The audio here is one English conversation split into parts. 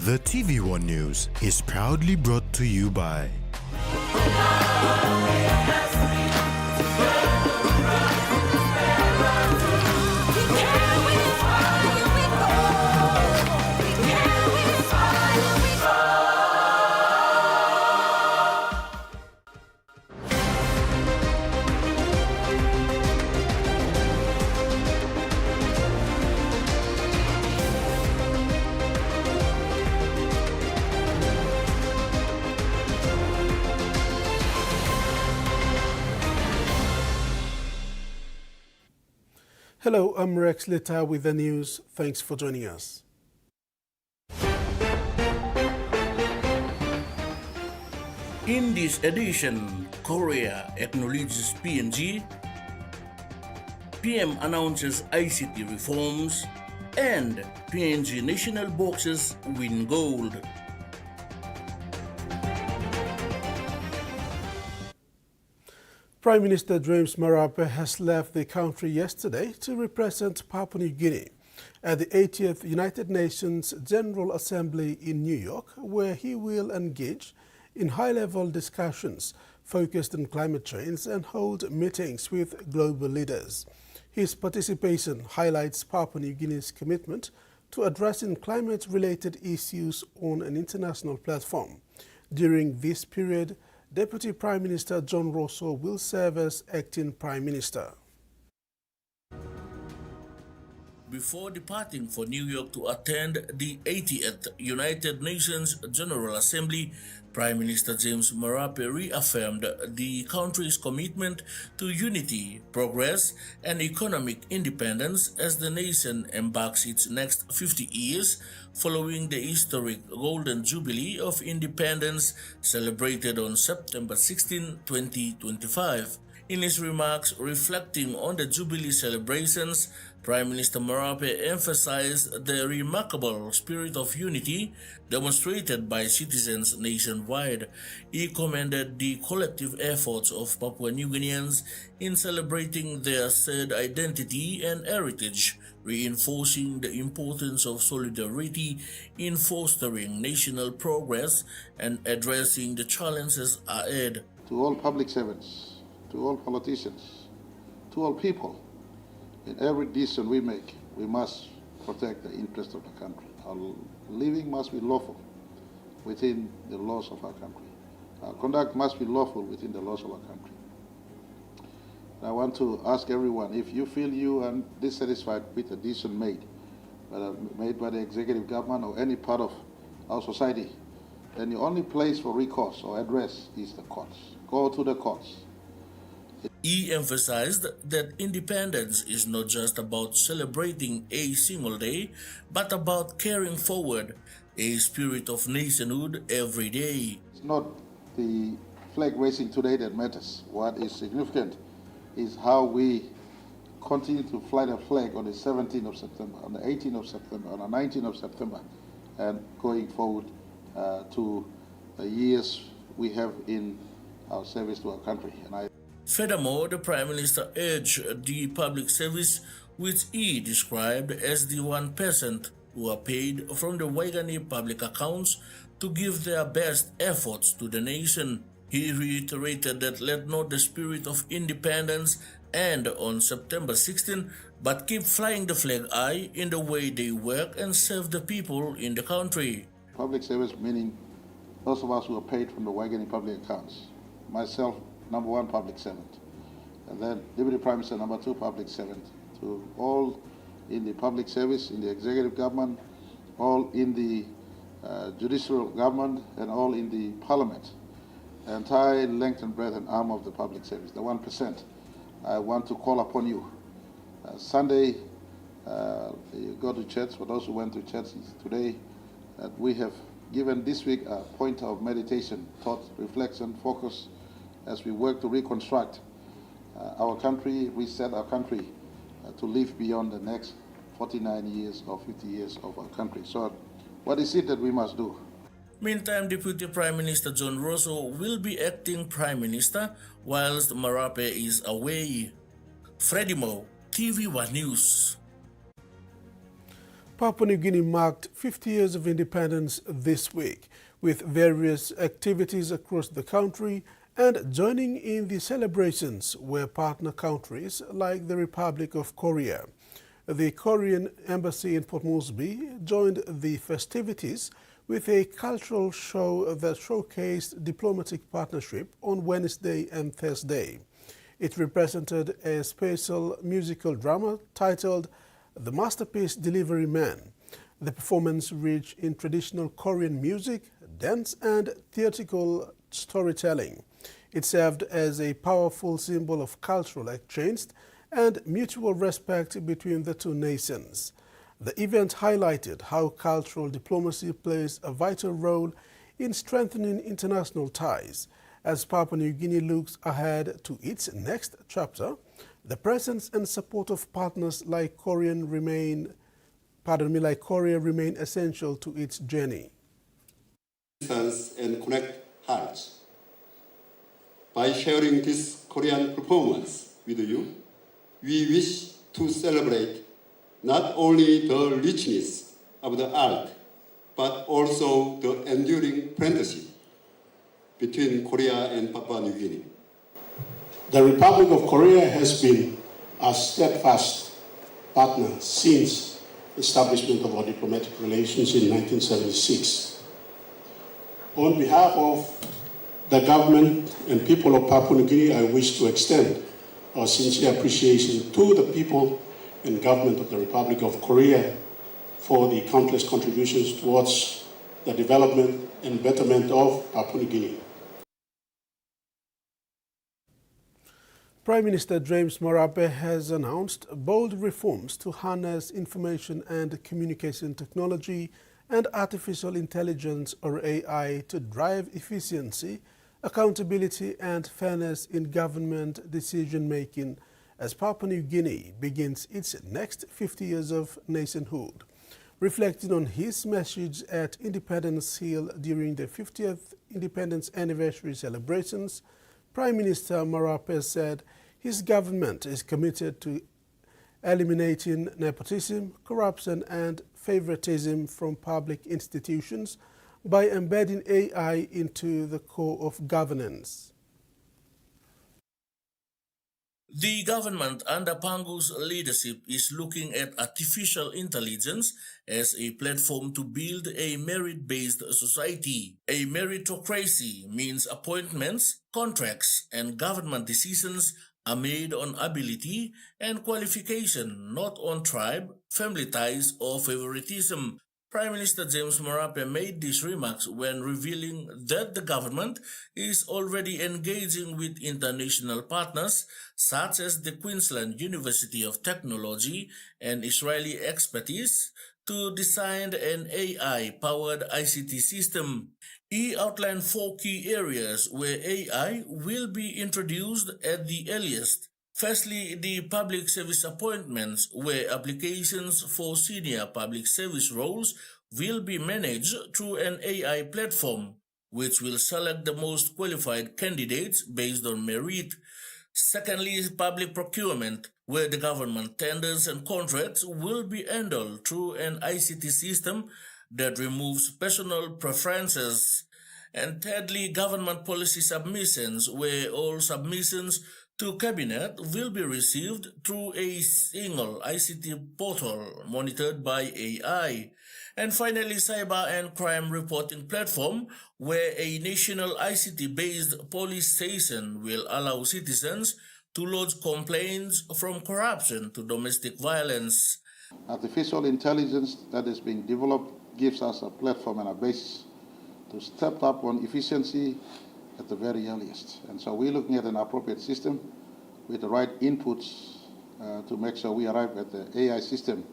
The TVWAN News is proudly brought to you by Hello, I'm Rex Lita with the news. Thanks for joining us. In this edition, Korea acknowledges PNG, PM announces ICT reforms, and PNG national boxers win gold. Prime Minister James Marape has left the country yesterday to represent Papua New Guinea at the 80th United Nations General Assembly in New York, where he will engage in high-level discussions focused on climate change and hold meetings with global leaders. His participation highlights Papua New Guinea's commitment to addressing climate-related issues on an international platform. During this period, Deputy Prime Minister John Rosso will serve as acting Prime Minister. Before departing for New York to attend the 80th United Nations General Assembly, Prime Minister James Marape reaffirmed the country's commitment to unity, progress, and economic independence as the nation embarks its next 50 years following the historic Golden Jubilee of Independence celebrated on September 16, 2025. In his remarks reflecting on the Jubilee celebrations, Prime Minister Marape emphasized the remarkable spirit of unity demonstrated by citizens nationwide. He commended the collective efforts of Papua New Guineans in celebrating their shared identity and heritage, reinforcing the importance of solidarity in fostering national progress and addressing the challenges ahead. To all public servants, to all politicians, to all people, in every decision we make, we must protect the interest of the country. Our living must be lawful within the laws of our country. Our conduct must be lawful within the laws of our country. I want to ask everyone, if you feel you are dissatisfied with the decision made by the executive government or any part of our society, then the only place for recourse or address is the courts. Go to the courts. He emphasized that independence is not just about celebrating a single day, but about carrying forward a spirit of nationhood every day. It's not the flag raising today that matters. What is significant is how we continue to fly the flag on the 17th of September, on the 18th of September, on the 19th of September, and going forward to the years we have in our service to our country. Furthermore, the Prime Minister urged the public service, which he described as the 1% who are paid from the Waigani public accounts, to give their best efforts to the nation. He reiterated that let not the spirit of independence end on September 16, but keep flying the flag high in the way they work and serve the people in the country. Public service meaning those of us who are paid from the Waigani public accounts. Myself, number one public servant, and then Deputy Prime Minister, number two public servant, to all in the public service, in the executive government, all in the judicial government, and all in the parliament, the entire length and breadth and arm of the public service, the 1%. I want to call upon you. Sunday, you go to church. For those who went to church today, we have given this week a point of meditation, thought, reflection, focus, as we work to reconstruct our country, reset our country to live beyond the next 49 years or 50 years of our country. So what is it that we must do? Meantime, Deputy Prime Minister John Rosso will be acting Prime Minister whilst Marape is away. Freddie Mo, TVWAN News. Papua New Guinea marked 50 years of independence this week, with various activities across the country, and joining in the celebrations were partner countries like the Republic of Korea. The Korean embassy in Port Moresby joined the festivities with a cultural show that showcased diplomatic partnership on Wednesday and Thursday. It represented a special musical drama titled The Masterpiece Delivery Man. The performance rich in traditional Korean music, dance, and theatrical storytelling. It served as a powerful symbol of cultural exchange and mutual respect between the two nations. The event highlighted how cultural diplomacy plays a vital role in strengthening international ties. As Papua New Guinea looks ahead to its next chapter, the presence and support of partners like Korea remain essential to its journey. And connect hearts. By sharing this Korean performance with you, we wish to celebrate not only the richness of the art, but also the enduring friendship between Korea and Papua New Guinea. The Republic of Korea has been a steadfast partner since establishment of our diplomatic relations in 1976. On behalf of the government and people of Papua New Guinea, I wish to extend our sincere appreciation to the people and government of the Republic of Korea for the countless contributions towards the development and betterment of Papua New Guinea. Prime Minister James Marape has announced bold reforms to harness information and communication technology and artificial intelligence or AI to drive efficiency, accountability and fairness in government decision-making as Papua New Guinea begins its next 50 years of nationhood. Reflecting on his message at Independence Hill during the 50th Independence Anniversary celebrations, Prime Minister Marape said his government is committed to eliminating nepotism, corruption and favoritism from public institutions by embedding AI into the core of governance. The government under Pangu's leadership is looking at artificial intelligence as a platform to build a merit-based society. A meritocracy means appointments, contracts, and government decisions are made on ability and qualification, not on tribe, family ties, or favoritism. Prime Minister James Marape made these remarks when revealing that the government is already engaging with international partners such as the Queensland University of Technology and Israeli expertise to design an AI-powered ICT system. He outlined 4 key areas where AI will be introduced at the earliest. Firstly, the public service appointments, where applications for senior public service roles will be managed through an AI platform, which will select the most qualified candidates based on merit. Secondly, public procurement, where the government tenders and contracts will be handled through an ICT system that removes personal preferences. And thirdly, government policy submissions, where all submissions to Cabinet will be received through a single ICT portal monitored by AI. And finally, cyber and crime reporting platform, where a national ICT-based police station will allow citizens to lodge complaints from corruption to domestic violence. Artificial intelligence that is being developed gives us a platform and a basis to step up on efficiency at the very earliest. And so we're looking at an appropriate system with the right inputs to make sure we arrive at the AI system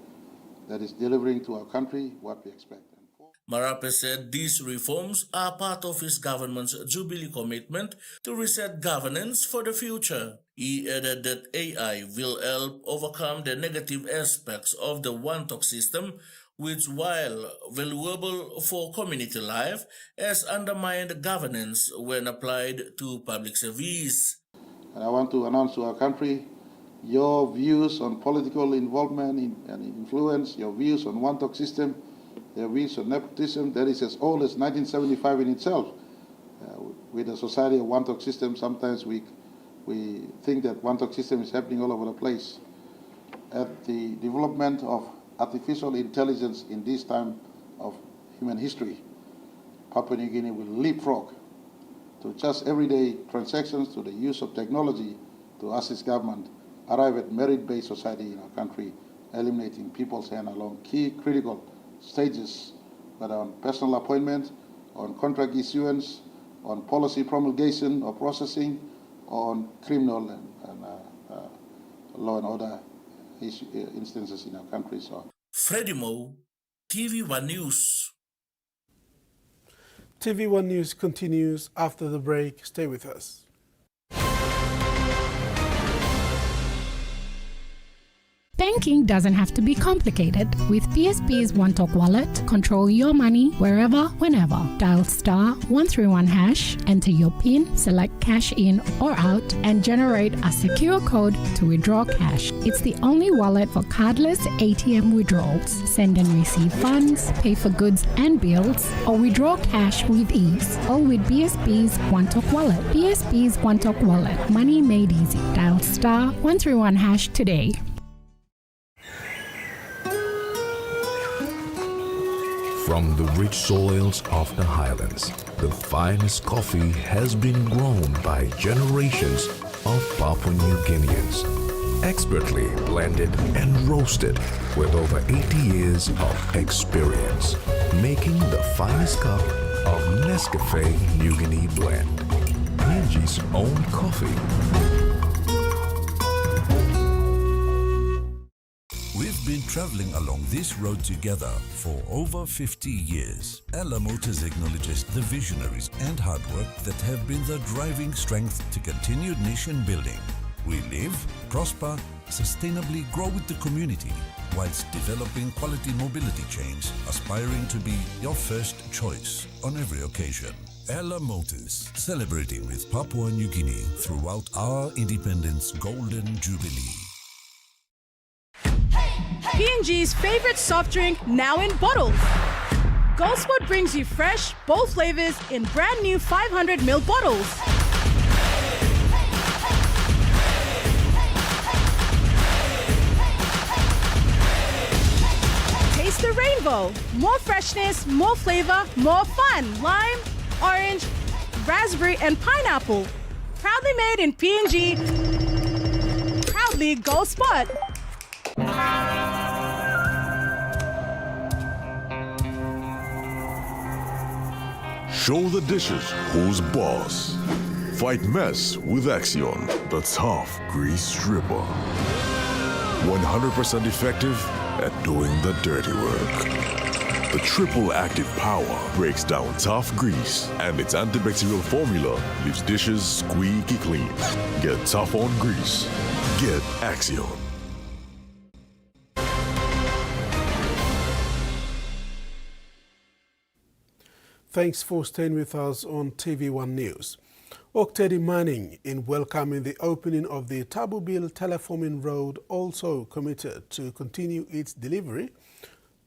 that is delivering to our country what we expect. Marape said these reforms are part of his government's Jubilee commitment to reset governance for the future. He added that AI will help overcome the negative aspects of the one-talk system, which, while valuable for community life, has undermined governance when applied to public service. And I want to announce to our country your views on political involvement and influence, your views on one-talk system, your views on nepotism. That is as old as 1975 in itself. With a society of one-talk system, sometimes we think that one-talk system is happening all over the place. At the development of artificial intelligence in this time of human history, Papua New Guinea will leapfrog to just everyday transactions, to the use of technology to assist government, arrive at merit-based society in our country, eliminating people's hand along key critical stages, whether on personal appointment, on contract issuance, on policy promulgation or processing, or on criminal and law and order instances in our country. So, Freddie Mo, TV1 News. TV1 News continues after the break. Stay with us. Banking doesn't have to be complicated. With PSP's One Talk Wallet, control your money wherever, whenever. Dial *131#, enter your PIN, select cash in or out, and generate a secure code to withdraw cash. It's the only wallet for cardless ATM withdrawals. Send and receive funds, pay for goods and bills, or withdraw cash with ease. All with PSP's One Talk Wallet. PSP's One Talk Wallet. Money made easy. Dial *131# today. From the rich soils of the highlands, the finest coffee has been grown by generations of Papua New Guineans. Expertly blended and roasted with over 80 years of experience, making the finest cup of Nescafe New Guinea blend. PNG's own coffee. We've been traveling along this road together for over 50 years. Ella Motors acknowledges the visionaries and hard work that have been the driving strength to continued nation building. We live, prosper, sustainably grow with the community, whilst developing quality mobility chains, aspiring to be your first choice on every occasion. Ella Motors, celebrating with Papua New Guinea throughout our independence golden jubilee. PNG's favorite soft drink now in bottles. Goldsport brings you fresh, bold flavors in brand new 500ml bottles. Taste the rainbow. More freshness, more flavor, more fun. Lime, orange, raspberry, and pineapple. Proudly made in PNG. Proudly Goldsport. Show the dishes who's boss. Fight mess with Axion, the tough grease stripper. 100% effective at doing the dirty work. The triple active power breaks down tough grease, and its antibacterial formula leaves dishes squeaky clean. Get tough on grease. Get Axion. Thanks for staying with us on TV1 News. Oktedi Mining, in welcoming the opening of the Tabubil Teleforming Road, also committed to continue its delivery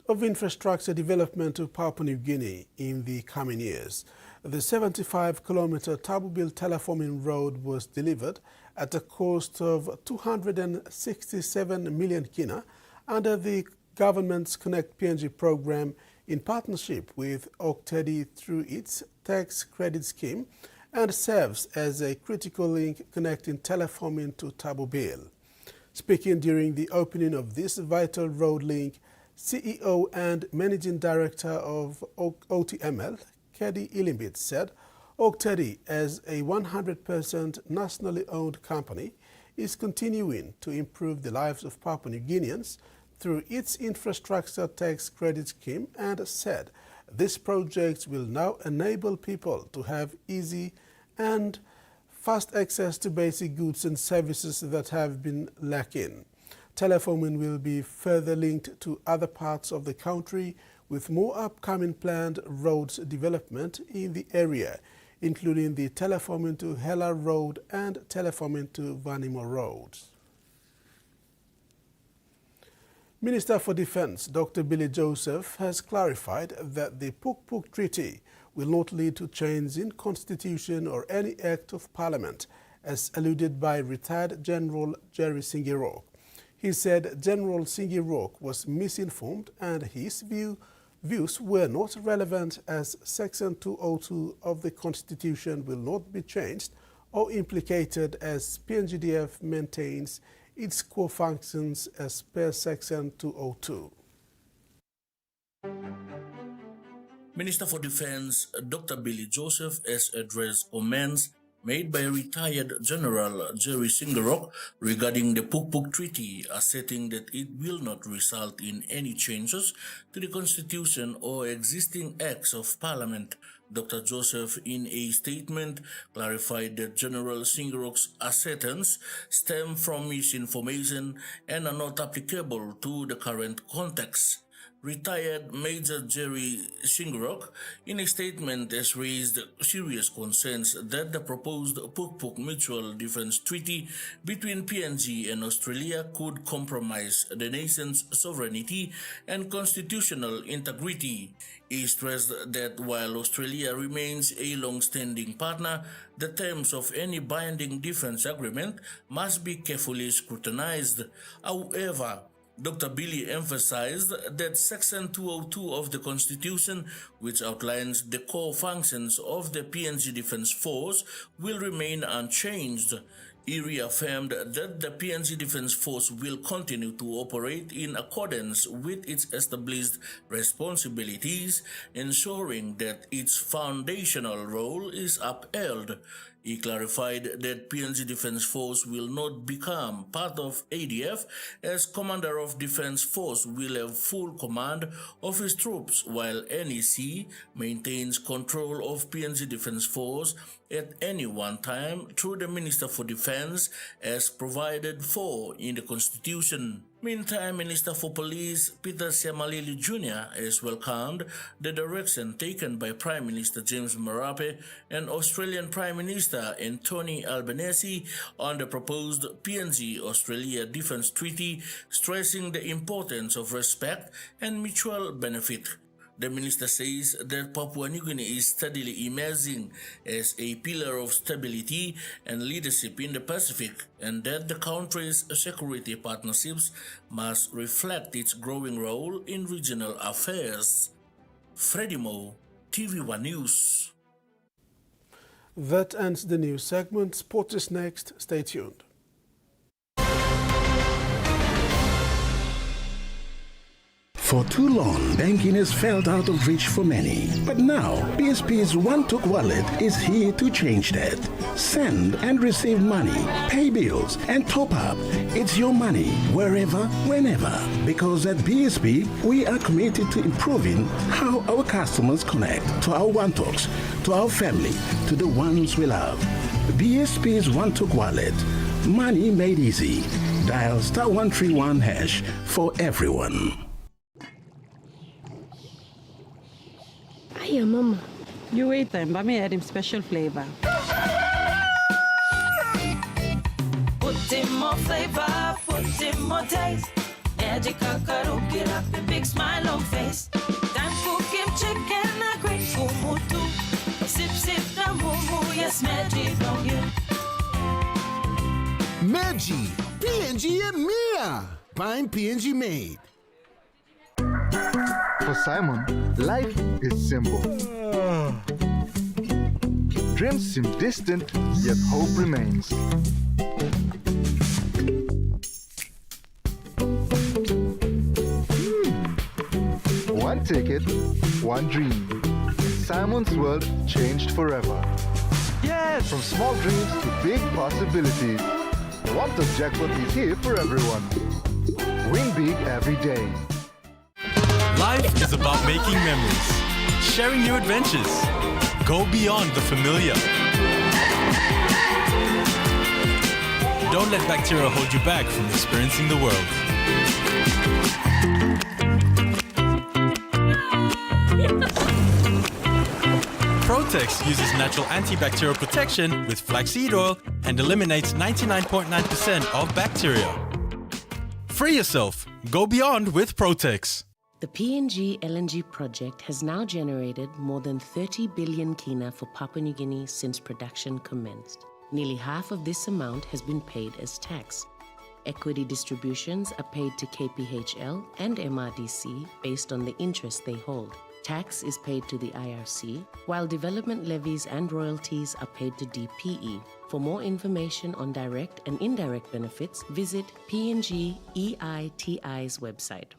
of infrastructure development to Papua New Guinea in the coming years. The 75-kilometer Tabubil Teleforming Road was delivered at a cost of 267 million kina under the government's Connect PNG program in partnership with Oktedi through its tax credit scheme, and serves as a critical link connecting Teleforming to Tabubil. Speaking during the opening of this vital road link, CEO and Managing Director of OTML, Kedi Ilimbit, said Oktedi, as a 100% nationally owned company, is continuing to improve the lives of Papua New Guineans through its infrastructure tax credit scheme, and said this project will now enable people to have easy and fast access to basic goods and services that have been lacking. Teleforming will be further linked to other parts of the country, with more upcoming planned roads development in the area, including the Teleforming to Hela Road and Teleforming to Vanimo Road. Minister for Defense Dr. Billy Joseph has clarified that the Puk-Puk Treaty will not lead to change in constitution or any act of parliament, as alluded by retired General Jerry Singirok. He said General Singirok was misinformed and his views were not relevant, as Section 202 of the Constitution will not be changed or implicated, as PNGDF maintains its core functions as per Section 202. Minister for Defense Dr. Billy Joseph has addressed comments made by retired General Jerry Singirok regarding the Puk-Puk Treaty, asserting that it will not result in any changes to the Constitution or existing acts of Parliament. Dr. Joseph, in a statement, clarified that General Singirok's assertions stem from misinformation and are not applicable to the current context. Retired Major Jerry Singirok, in a statement, has raised serious concerns that the proposed Puk-Puk Mutual Defence Treaty between PNG and Australia could compromise the nation's sovereignty and constitutional integrity. He stressed that while Australia remains a long-standing partner, the terms of any binding defence agreement must be carefully scrutinized. However, Dr. Billy emphasized that Section 202 of the Constitution, which outlines the core functions of the PNG Defence Force, will remain unchanged. He reaffirmed that the PNG Defence Force will continue to operate in accordance with its established responsibilities, ensuring that its foundational role is upheld. He clarified that PNG Defence Force will not become part of ADF, as Commander of Defence Force will have full command of his troops, while NEC maintains control of PNG Defence Force at any one time through the Minister for Defence, as provided for in the Constitution. Meantime, Minister for Police Peter Siamalili Jr. has welcomed the direction taken by Prime Minister James Marape and Australian Prime Minister Anthony Albanese on the proposed PNG-Australia Defence Treaty, stressing the importance of respect and mutual benefit. The minister says that Papua New Guinea is steadily emerging as a pillar of stability and leadership in the Pacific, and that the country's security partnerships must reflect its growing role in regional affairs. Freddie Mo, TVWAN News. That ends the news segment. Sport is next. Stay tuned. For too long, banking is felt out of reach for many. But now, PSP's One-Took Wallet is here to change that. Send and receive money, pay bills, and top up. It's your money, wherever, whenever. Because at PSP, we are committed to improving how our customers connect to our One-Talks, to our family, to the ones we love. PSP's One-Took Wallet. Money made easy. Dial *131# for everyone. Hiya, Mama. You wait time, but me add him special flavor. Put in more flavor, put in more taste. Magical cuddle, get up and big smile on face. Time for kim chicken, a great fumu too. Sip, sip, the moo, yes, magic on you. Maggi, PNG and Mia. Find PNG made. For Simon, life is simple. Dreams seem distant, yet hope remains. One ticket, one dream. Simon's world changed forever. Yes! From small dreams to big possibilities. One-Took Jackpot is here for everyone. Win big every day. Life is about making memories, sharing new adventures. Go beyond the familiar. Don't let bacteria hold you back from experiencing the world. Protex uses natural antibacterial protection with flaxseed oil and eliminates 99.9% of bacteria. Free yourself. Go beyond with Protex. The PNG LNG project has now generated more than 30 billion kina for Papua New Guinea since production commenced. Nearly half of this amount has been paid as tax. Equity distributions are paid to KPHL and MRDC based on the interest they hold. Tax is paid to the IRC, while development levies and royalties are paid to DPE. For more information on direct and indirect benefits, visit PNG EITI's website.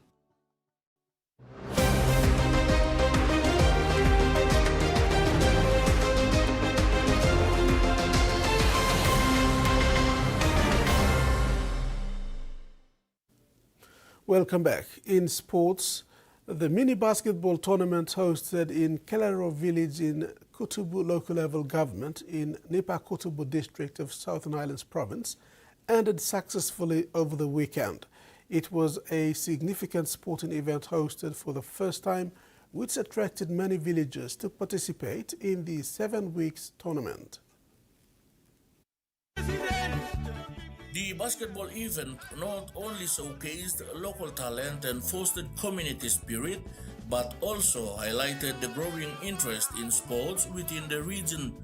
Welcome back. In sports, the mini basketball tournament hosted in Kelaro village in Kutubu local level government in Nipa Kutubu district of Southern Highlands province ended successfully over the weekend. It was a significant sporting event hosted for the first time, which attracted many villagers to participate in the 7 weeks tournament. The basketball event not only showcased local talent and fostered community spirit, but also highlighted the growing interest in sports within the region.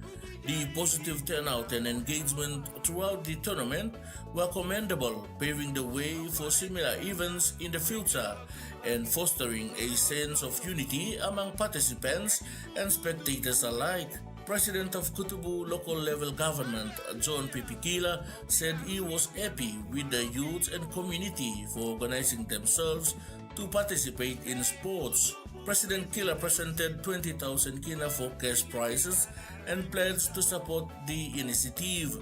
The positive turnout and engagement throughout the tournament were commendable, paving the way for similar events in the future and fostering a sense of unity among participants and spectators alike. President of Kutubu local level government, John Pipikila, said he was happy with the youth and community for organizing themselves to participate in sports. President Kila presented 20,000 kina for cash prizes and pledged to support the initiative.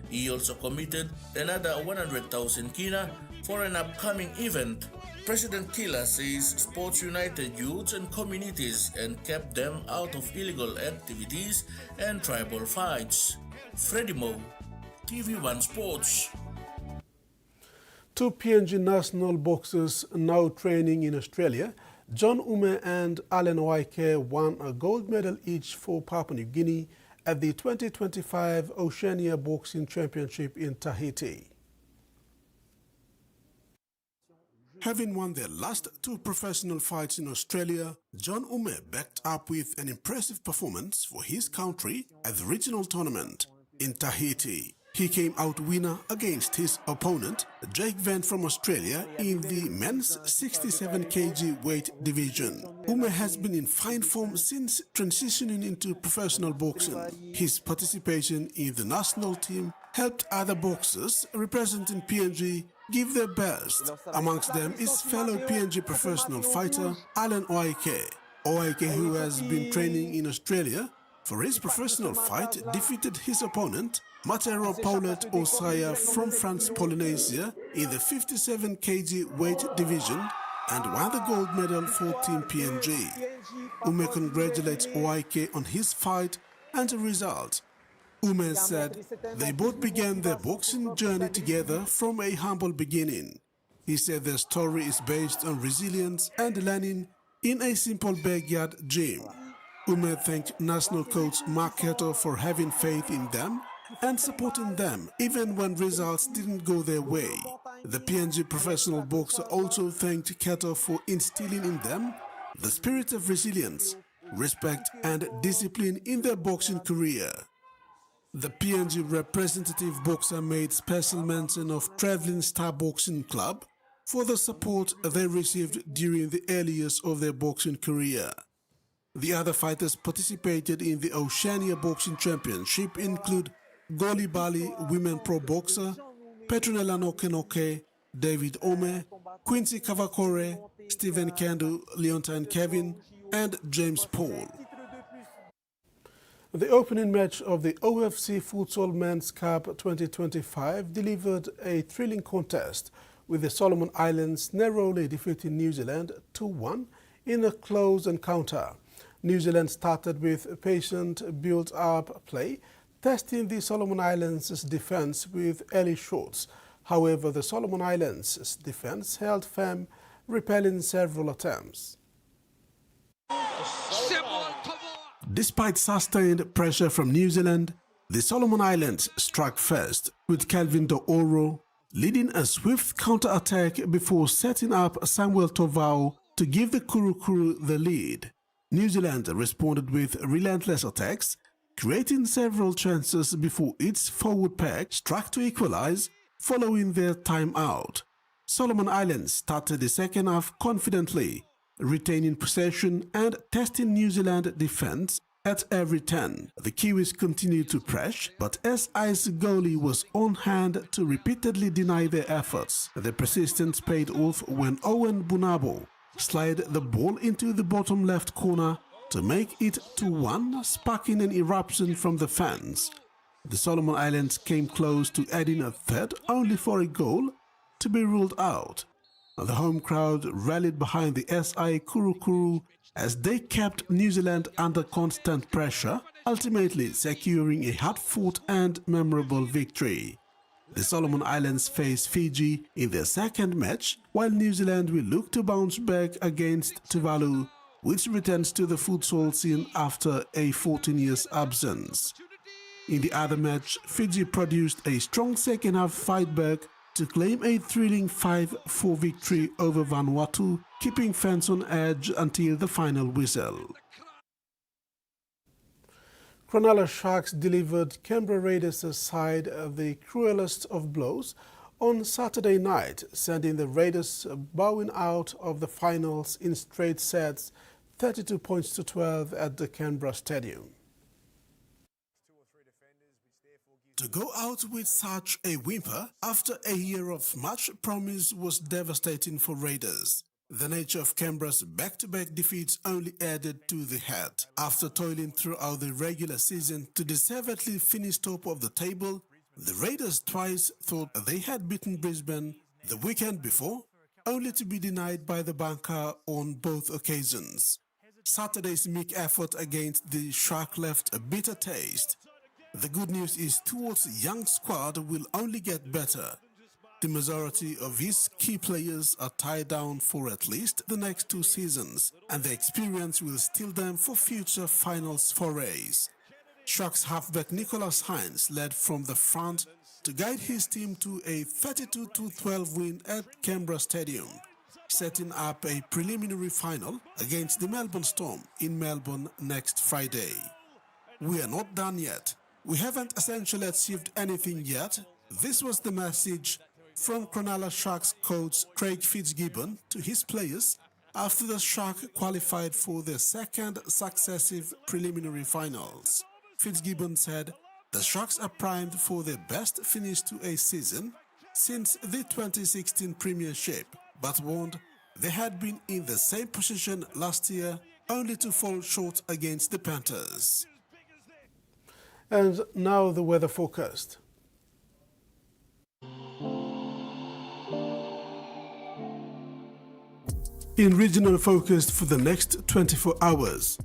He also committed another 100,000 kina for an upcoming event. President Kila says sports united youths and communities and kept them out of illegal activities and tribal fights. Freddie Mo, TV1 Sports. 2 PNG national boxers now training in Australia, John Ume and Alan Waike, won a gold medal each for Papua New Guinea at the 2025 Oceania Boxing Championship in Tahiti. Having won their last 2 professional fights in Australia, John Ume backed up with an impressive performance for his country at the regional tournament in Tahiti. He came out winner against his opponent, Jake Van from Australia, in the men's 67 kg weight division. Ume has been in fine form since transitioning into professional boxing. His participation in the national team helped other boxers representing PNG give their best. Amongst them is fellow PNG professional fighter Alan Waike. Waike, who has been training in Australia for his professional fight, defeated his opponent Matero Paulette Osaya from France Polynesia in the 57 kg weight division and won the gold medal for Team PNG. Ume congratulates Waike on his fight and the result. Ume said they both began their boxing journey together from a humble beginning. He said their story is based on resilience and learning in a simple backyard gym. Ume thanked national coach Mark Keto for having faith in them and supporting them even when results didn't go their way. The PNG professional boxer also thanked Keto for instilling in them the spirit of resilience, respect and discipline in their boxing career. The PNG representative boxer made special mention of Travelling Star Boxing Club for the support they received during the early years of their boxing career. The other fighters participated in the Oceania Boxing Championship include Goli Bali women pro boxer, Petronella Nokenoke, David Ome, Quincy Kavakore, Stephen Kandu, Leontine Kevin, and James Paul. The opening match of the OFC Futsal Men's Cup 2025 delivered a thrilling contest, with the Solomon Islands narrowly defeating New Zealand 2-1 in a close encounter. New Zealand started with patient build-up play, testing the Solomon Islands' defense with early shots. However, the Solomon Islands' defense held firm, repelling several attempts. Despite sustained pressure from New Zealand, the Solomon Islands struck first, with Calvin Do'Oro, leading a swift counter-attack before setting up Samuel Tovau to give the Kuru the lead. New Zealand responded with relentless attacks, creating several chances before its forward pack struck to equalize following their timeout. Solomon Islands started the second half confidently, retaining possession and testing New Zealand defense at every turn. The Kiwis continued to press, but SI's goalie was on hand to repeatedly deny their efforts. The persistence paid off when Owen Bunabo slid the ball into the bottom left corner to make it 2-1, sparking an eruption from the fans. The Solomon Islands came close to adding a third, only for a goal to be ruled out. The home crowd rallied behind the SI Kuru as they kept New Zealand under constant pressure, ultimately securing a hard-fought and memorable victory. The Solomon Islands face Fiji in their second match, while New Zealand will look to bounce back against Tuvalu, which returns to the futsal scene after a 14 years absence. In the other match, Fiji produced a strong second-half fight back to claim a thrilling 5-4 victory over Vanuatu, keeping fans on edge until the final whistle. Cronulla Sharks delivered Canberra Raiders' side the cruelest of blows on Saturday night, sending the Raiders bowing out of the finals in straight sets, 32 points to 12 at the Canberra Stadium. To go out with such a whimper after a year of much promise was devastating for Raiders. The nature of Canberra's back-to-back defeats only added to the hurt. After toiling throughout the regular season to deservedly finish top of the table, the Raiders twice thought they had beaten Brisbane the weekend before, only to be denied by the bunker on both occasions. Saturday's meek effort against the Shark left a bitter taste. The good news is towards young squad will only get better. The majority of his key players are tied down for at least the next 2 seasons, and the experience will steel them for future finals forays. Sharks halfback Nicholas Hines led from the front to guide his team to a 32-12 win at Canberra Stadium, setting up a preliminary final against the Melbourne Storm in Melbourne next Friday. We are not done yet. We haven't essentially achieved anything yet. This was the message from Cronulla Sharks coach Craig Fitzgibbon to his players after the Sharks qualified for their second successive preliminary finals. Fitzgibbon said the Sharks are primed for their best finish to a season since the 2016 Premiership, but warned they had been in the same position last year only to fall short against the Panthers. And now the weather forecast. In regional focus for the next 24 hours,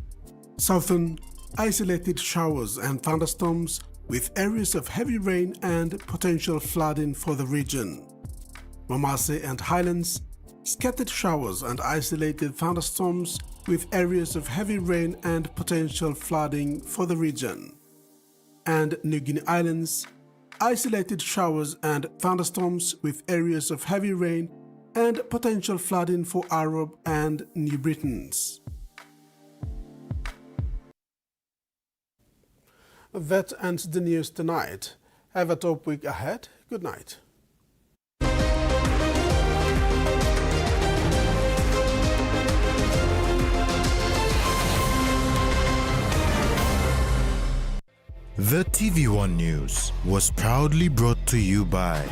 southern isolated showers and thunderstorms with areas of heavy rain and potential flooding for the region. Mamase and Highlands, scattered showers and isolated thunderstorms with areas of heavy rain and potential flooding for the region. And New Guinea Islands, isolated showers and thunderstorms with areas of heavy rain and potential flooding for Arab and New Britons. That ends the news tonight. Have a top week ahead. Good night. The TVWAN News was proudly brought to you by